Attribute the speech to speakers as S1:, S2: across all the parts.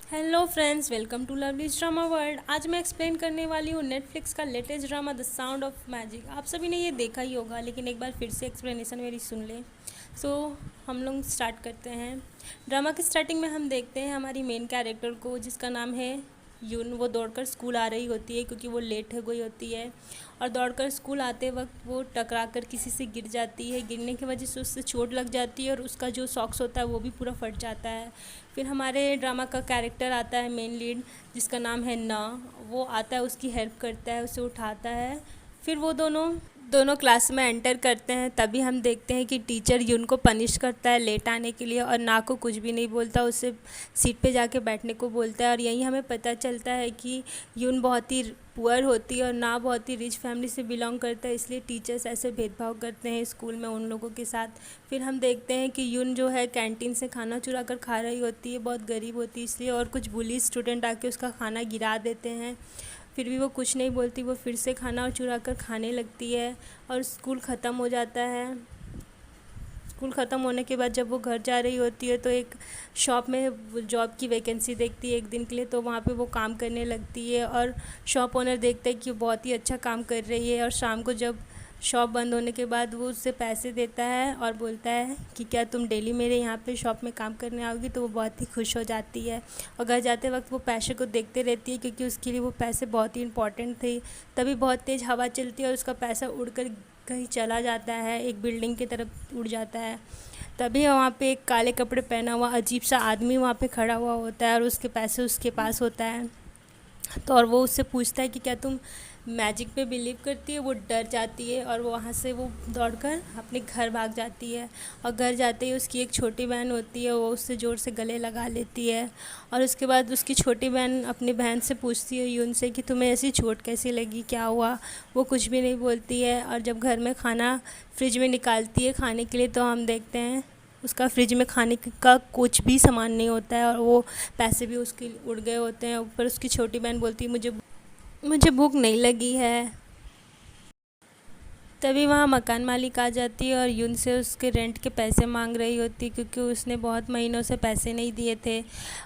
S1: Hello friends, welcome to lovely drama world. आज मैं explain करने वाली हूँ नेटफ्लिक्स का latest drama the sound of magic. आप सभी ने ये देखा ही होगा, लेकिन एक बार फिर से एक्सप्लेनेशन मेरी सुन लें। सो हम लोग स्टार्ट करते हैं। ड्रामा की स्टार्टिंग में हम देखते हैं हमारी मेन कैरेक्टर को, जिसका नाम है यून। वो दौड़कर स्कूल आ रही होती है क्योंकि वो लेट हो गई होती है, और दौड़कर स्कूल आते वक्त वो टकरा कर किसी से गिर जाती है। गिरने की वजह से उससे चोट लग जाती है और उसका जो सॉक्स होता है वो भी पूरा फट जाता है। फिर हमारे ड्रामा का कैरेक्टर आता है मेन लीड, जिसका नाम है ना। वो आता है, उसकी हेल्प करता है, उसे उठाता है। फिर वो दोनों दोनों क्लास में एंटर करते हैं। तभी हम देखते हैं कि टीचर यून को पनिश करता है लेट आने के लिए, और ना को कुछ भी नहीं बोलता, उससे सीट पे जाके बैठने को बोलता है। और यहीं हमें पता चलता है कि यून बहुत ही पुअर होती है और ना बहुत ही रिच फैमिली से बिलोंग करता है, इसलिए टीचर्स ऐसे भेदभाव करते हैं स्कूल में उन लोगों के साथ। फिर हम देखते हैं कि यून जो है कैंटीन से खाना चुरा कर खा रही होती है, बहुत गरीब होती है इसलिए, और कुछ बुली स्टूडेंट आके उसका खाना गिरा देते हैं। फिर भी वो कुछ नहीं बोलती, वो फिर से खाना चुरा कर खाने लगती है। और स्कूल ख़त्म हो जाता है। स्कूल ख़त्म होने के बाद जब वो घर जा रही होती है तो एक शॉप में जॉब की वैकेंसी देखती है एक दिन के लिए, तो वहाँ पे वो काम करने लगती है। और शॉप ओनर देखता है कि वो बहुत ही अच्छा काम कर रही है, और शाम को जब शॉप बंद होने के बाद वो उससे पैसे देता है और बोलता है कि क्या तुम डेली मेरे यहाँ पे शॉप में काम करने आओगी। तो वो बहुत ही खुश हो जाती है, और घर जाते वक्त वो पैसे को देखते रहती है क्योंकि उसके लिए वो पैसे बहुत ही इंपॉर्टेंट थे। तभी बहुत तेज़ हवा चलती है और उसका पैसा उड़कर कहीं चला जाता है, एक बिल्डिंग की तरफ उड़ जाता है। तभी वहाँ पे एक काले कपड़े पहना हुआ अजीब सा आदमी वहाँ पे खड़ा हुआ होता है, और उसके पैसे उसके पास होता है। तो और वो उससे पूछता है कि क्या तुम मैजिक पे बिलीव करती है। वो डर जाती है और वो वहाँ से वो दौड़कर अपने घर भाग जाती है। और घर जाते ही उसकी एक छोटी बहन होती है, वो उससे ज़ोर से गले लगा लेती है। और उसके बाद उसकी छोटी बहन अपनी बहन से पूछती है यून से कि तुम्हें ऐसी चोट कैसी लगी, क्या हुआ। वो कुछ भी नहीं बोलती है। और जब घर में खाना फ्रिज में निकालती है खाने के लिए, तो हम देखते हैं उसका फ्रिज में खाने का कुछ भी सामान नहीं होता है, और वो पैसे भी उसके उड़ गए होते हैं। ऊपर उसकी छोटी बहन बोलती है मुझे मुझे भूख नहीं लगी है। तभी वहाँ मकान मालिक आ जाती है और यून से उसके रेंट के पैसे मांग रही होती है, क्योंकि उसने बहुत महीनों से पैसे नहीं दिए थे।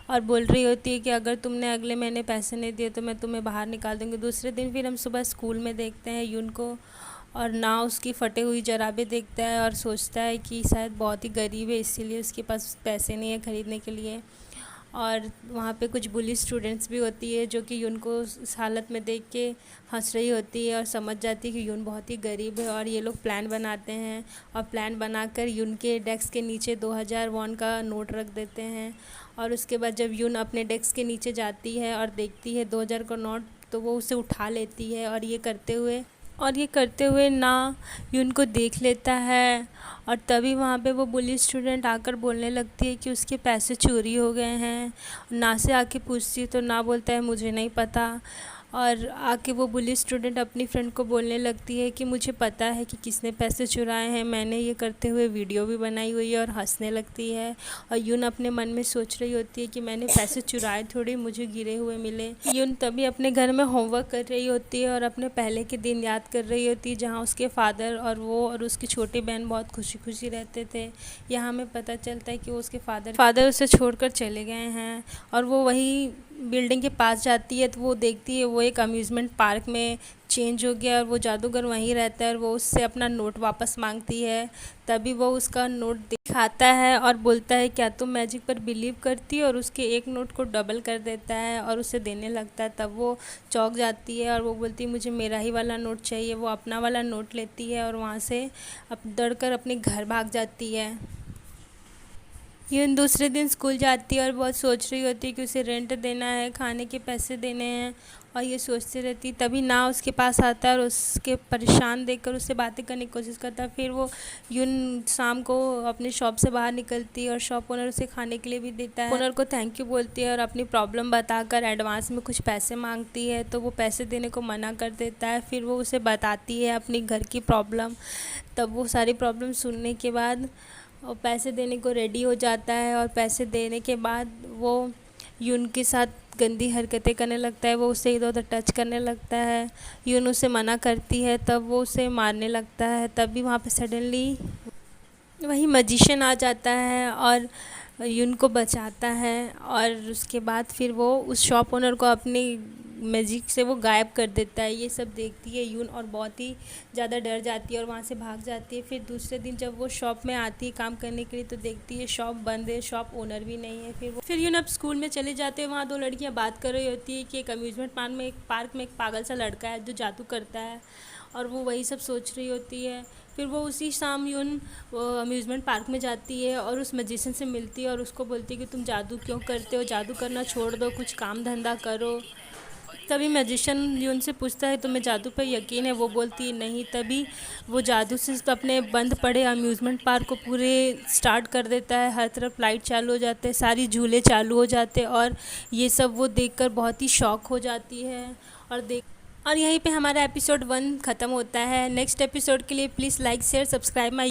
S1: और बोल रही होती है कि अगर तुमने अगले महीने पैसे नहीं दिए तो मैं तुम्हें बाहर निकाल दूँगी। दूसरे दिन फिर हम सुबह स्कूल में देखते हैं यून को, और ना उसकी फटे हुई जराबें देखता है और सोचता है कि शायद बहुत ही गरीब है, इसीलिए उसके पास पैसे नहीं है ख़रीदने के लिए। और वहाँ पे कुछ बुली स्टूडेंट्स भी होती है जो कि यून को इस हालत में देख के हंस रही होती है, और समझ जाती है कि यून बहुत ही गरीब है। और ये लोग प्लान बनाते हैं, और प्लान बनाकर यून के डेस्क के नीचे 2000 वॉन का नोट रख देते हैं। और उसके बाद जब यून अपने डेस्क के नीचे जाती है और देखती है 2000 का नोट, तो वो उसे उठा लेती है। और ये करते हुए ना यून को देख लेता है। और तभी वहाँ पे वो बुली स्टूडेंट आकर बोलने लगती है कि उसके पैसे चोरी हो गए हैं। ना से आके पूछती है तो ना बोलता है मुझे नहीं पता। और आके वो बुली स्टूडेंट अपनी फ्रेंड को बोलने लगती है कि मुझे पता है कि किसने पैसे चुराए हैं, मैंने ये करते हुए वीडियो भी बनाई हुई है, और हंसने लगती है। और यून अपने मन में सोच रही होती है कि मैंने पैसे चुराए थोड़ी, मुझे गिरे हुए मिले। यून तभी अपने घर में होमवर्क कर रही होती है और अपने पहले के दिन याद कर रही होती है, जहाँ उसके फादर और वो और उसकी छोटी बहन बहुत खुशी खुशी रहते थे। यहाँ हमें पता चलता है कि वो उसके फादर उसे छोड़कर चले गए हैं। और वो वही बिल्डिंग के पास जाती है तो वो देखती है वो एक अम्यूज़मेंट पार्क में चेंज हो गया, और वो जादूगर वहीं रहता है, और वो उससे अपना नोट वापस मांगती है। तभी वो उसका नोट दिखाता है और बोलता है क्या तुम मैजिक पर बिलीव करती हो, और उसके एक नोट को डबल कर देता है और उसे देने लगता है। तब वो चौंक जाती है और वो बोलती है मुझे मेरा ही वाला नोट चाहिए। वो अपना वाला नोट लेती है और वहाँ से दौड़कर अपने घर भाग जाती है। यून दूसरे दिन स्कूल जाती है और बहुत सोच रही होती है कि उसे रेंट देना है, खाने के पैसे देने हैं, और ये सोचती रहती। तभी ना उसके पास आता है और उसके परेशान देखकर उससे बातें करने की कोशिश करता है। फिर वो यून शाम को अपनी शॉप से बाहर निकलती है और शॉप ओनर उसे खाने के लिए भी देता है। ओनर को थैंक यू बोलती है और अपनी प्रॉब्लम बताकर एडवांस में कुछ पैसे मांगती है, तो वो पैसे देने को मना कर देता है। फिर वो उसे बताती है अपनी घर की प्रॉब्लम। तब वो सारी प्रॉब्लम सुनने के बाद और पैसे देने को रेडी हो जाता है, और पैसे देने के बाद वो यून के साथ गंदी हरकतें करने लगता है। वो उसे इधर उधर टच करने लगता है। यून उसे मना करती है, तब वो उसे मारने लगता है। तभी वहाँ पे सडनली वही मैजिशियन आ जाता है और यून को बचाता है और उसके बाद फिर वो उस शॉप ओनर को अपनी मैजिक से वो गायब कर देता है। ये सब देखती है यून और बहुत ही ज़्यादा डर जाती है और वहाँ से भाग जाती है। फिर दूसरे दिन जब वो शॉप में आती है काम करने के लिए तो देखती है शॉप बंद है, शॉप ओनर भी नहीं है। फिर यून अब स्कूल में चले जाते हैं। वहाँ दो लड़कियाँ बात कर रही होती है कि एक अम्यूज़मेंट पार्क में एक पागल सा लड़का है जो जादू करता है और वो वही सब सोच रही होती है। फिर वो उसी शाम यून अम्यूज़मेंट पार्क में जाती है और उस मैजिशियन से मिलती है और उसको बोलती है कि तुम जादू क्यों करते हो, जादू करना छोड़ दो, कुछ काम धंधा करो। तभी मैजिशियन यून से पूछता है तुम्हें जादू पर यकीन है? वो बोलती है नहीं। तभी वो जादू से तो अपने बंद पड़े अम्यूज़मेंट पार्क को पूरे स्टार्ट कर देता है। हर तरफ लाइट चालू हो जाते हैं, सारी झूले चालू हो जाते हैं और ये सब वो देखकर बहुत ही शॉक हो जाती है। और यहीं पे हमारा एपिसोड 1 ख़त्म होता है। नेक्स्ट एपिसोड के लिए please like share subscribe my